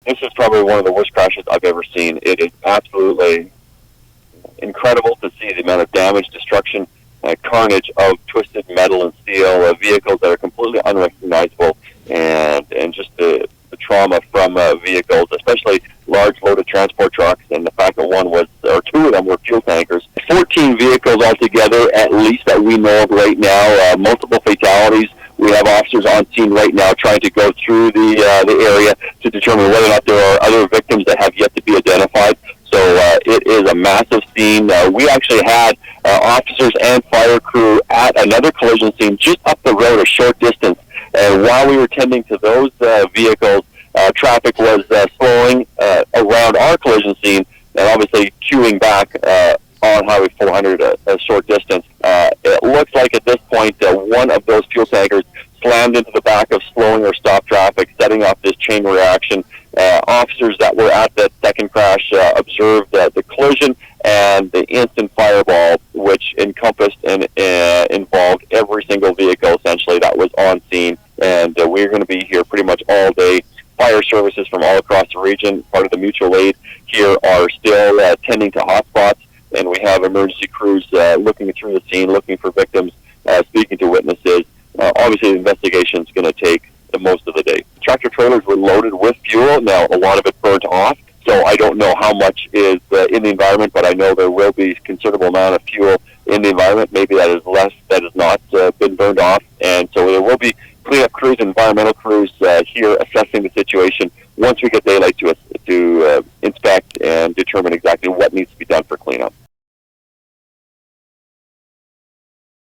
This is probably one of the worst crashes I've ever seen. It is absolutely incredible to see the amount of damage, destruction, carnage of twisted metal and steel, vehicles that are completely unrecognizable, and just the trauma from vehicles, especially large loaded transport trucks, and the fact that one was, or two of them were fuel tankers. 14 vehicles altogether, at least, that we know of right now, multiple fatalities. We have officers on scene right now trying to go through the area to determine whether or not there are other victims that have yet to be identified. So it is a massive scene. We actually had officers and fire crew at another collision scene just up the road a short distance. And while we were tending to those vehicles, traffic was slowing around our collision scene and obviously queuing back on Highway 400 a short distance. It looks like at this point one of those fuel tankers slammed into the back of slowing or stopped traffic, setting off this chain reaction. Officers that were at that second crash observed the collision and the instant fireball, which encompassed and involved every single vehicle, essentially, that was on scene. And we're going to be here pretty much all day. Fire services from all across the region, part of the mutual aid here, are still tending to hotspots, and we have emergency crews looking through the scene, looking for victims, speaking to witnesses. Obviously, the investigation is going to take the most of the day. Tractor trailers were loaded with fuel. Now, a lot of it burnt off, so I don't know how much is in the environment, but I know there will be a considerable amount of fuel in the environment. Maybe that is less that has not been burned off, and so there will be cleanup crews and environmental crews here assessing the situation once we get daylight to inspect and determine exactly what needs to be done for cleanup.